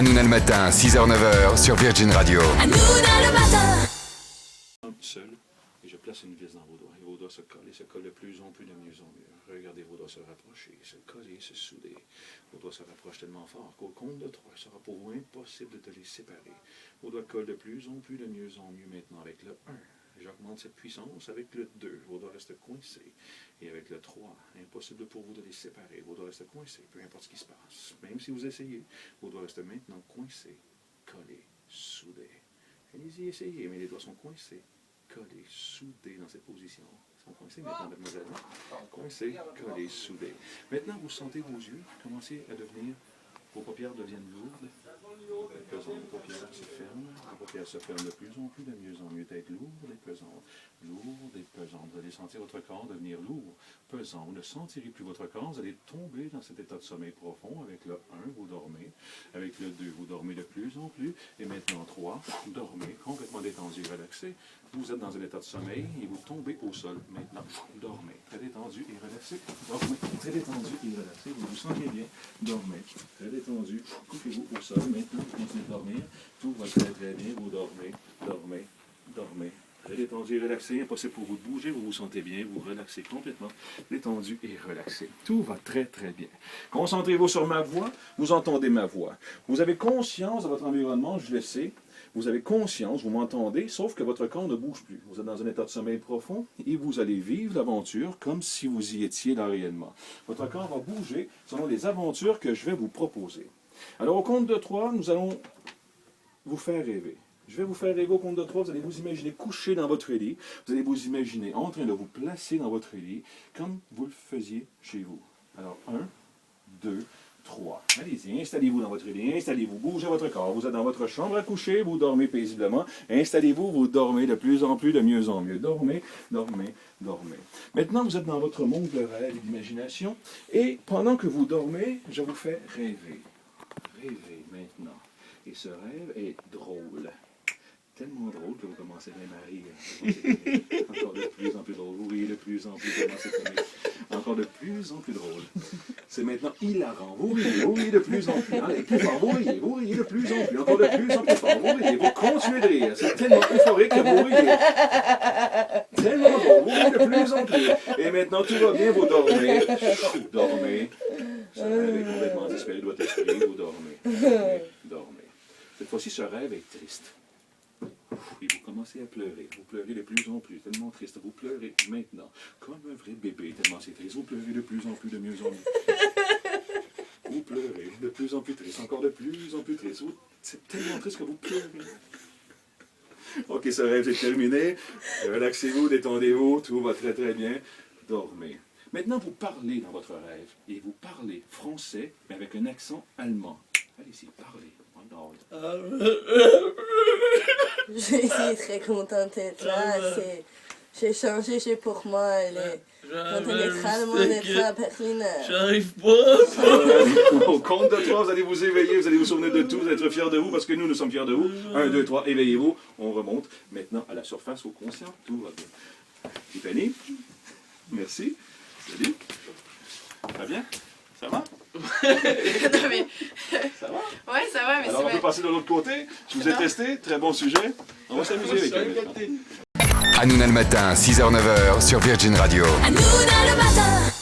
Hanouna le matin, 6h-9h sur Virgin Radio. Hanouna le matin. Seul, et je place une vis dans vos doigts, et vos doigts se collent de plus en plus, de mieux en mieux. Regardez vos doigts se rapprocher, se coller, se souder. Vos doigts se rapprochent tellement fort qu'au compte de 3, il sera pour vous impossible de les séparer. Vos doigts collent de plus en plus, de mieux en mieux maintenant avec le 1. J'augmente cette puissance avec le 2. Vos doigts restent coincés. Et avec le 3, impossible pour vous de les séparer. Vos doigts restent coincés, peu importe ce qui se passe. Même si vous essayez, vos doigts restent maintenant coincés, collés, soudés. Allez-y, essayez, mais les doigts sont coincés, collés, soudés dans cette position. Ils sont coincés maintenant, mademoiselle. Coincés, collés, soudés. Maintenant, vous sentez vos yeux commencer à devenir, vos paupières deviennent lourdes. Pesant, vos paupières se ferment. Vos paupières se ferment de plus en plus, de mieux en mieux. Tête lourde et pesante. Lourde et pesante. Vous allez sentir votre corps devenir lourd, pesant. Vous ne sentirez plus votre corps. Vous allez tomber dans cet état de sommeil profond. Avec le 1, vous dormez. Avec le 2, vous dormez de plus en plus. Et maintenant 3, vous dormez complètement détendu et relaxé. Vous êtes dans un état de sommeil et vous tombez au sol. Maintenant, vous dormez. Très détendu et relaxé. Dormez. Très détendu et relaxé. Vous vous sentez bien. Dormez. Très détendu. Couchez-vous au sol. Maintenant, vous continuez de dormir. Tout va très très bien. Vous dormez. Dormez. Dormez. Très détendu et relaxé. Impossible pour vous de bouger. Vous vous sentez bien. Vous relaxez complètement. Détendu et relaxé. Tout va très très bien. Concentrez-vous sur ma voix. Vous entendez ma voix. Vous avez conscience de votre environnement. Je le sais. Vous avez conscience, vous m'entendez, sauf que votre corps ne bouge plus. Vous êtes dans un état de sommeil profond et vous allez vivre l'aventure comme si vous y étiez là réellement. Votre corps va bouger selon les aventures que je vais vous proposer. Alors, au compte de 3, nous allons vous faire rêver. Je vais vous faire rêver au compte de 3. Vous allez vous imaginer couché dans votre lit. Vous allez vous imaginer en train de vous placer dans votre lit comme vous le faisiez chez vous. Alors, 1, 2, 3. Allez-y, installez-vous dans votre lit, installez-vous, bougez votre corps. Vous êtes dans votre chambre à coucher, vous dormez paisiblement. Installez-vous, vous dormez de plus en plus, de mieux en mieux. Dormez, dormez, dormez. Maintenant, vous êtes dans votre monde de rêve et d'imagination. Et pendant que vous dormez, je vous fais rêver. Rêver maintenant. Et ce rêve est drôle. Tellement drôle que vous commencez même à rire. Encore de plus en plus drôle. Vous riez de plus en plus. C'est comique. Encore de plus en plus drôle. C'est maintenant hilarant. Vous riez de plus en plus. Allez, plus fort, vous riez de plus en plus. Encore de plus en plus fort, vous riez. Vous continuez de rire. C'est tellement euphorique que vous riez. Tellement drôle, vous riez de plus en plus. Et maintenant, tout va bien, vous dormez. Vous dormez. Ce rêve est complètement disparu de votre esprit. Vous dormez. Dormez. Dormez. Cette fois-ci, ce rêve est triste. Et vous commencez à pleurer. Vous pleurez de plus en plus, tellement triste. Vous pleurez maintenant, comme un vrai bébé, tellement c'est triste. Vous pleurez de plus en plus, de mieux en mieux. Vous pleurez de plus en plus triste, encore de plus en plus triste. C'est tellement triste que vous pleurez. Ok, ce rêve est terminé. Relaxez-vous, détendez-vous, tout va très très bien. Dormez. Maintenant, vous parlez dans votre rêve. Et vous parlez français, mais avec un accent allemand. Allez-y, parlez. Je suis très contente d'être là. J'ai changé chez pour moi. Contente d'être allemand, d'être à Berlin. J'arrive pas. Au compte de 3, vous allez vous éveiller, vous allez vous souvenir de tout, vous allez être fiers de vous parce que nous sommes fiers de vous. 1, 2, 3, éveillez-vous. On remonte maintenant à la surface, au conscient. Tout va bien. Tiffany, merci. Salut. Très bien. Ça va? Non, mais... Ça va? Ouais, ça va, mais alors, on peut passer de l'autre côté. Je vous ai testé. Très bon sujet. On va s'amuser avec eux. Hanouna le matin, 6h-9h sur Virgin Radio. Hanouna le matin.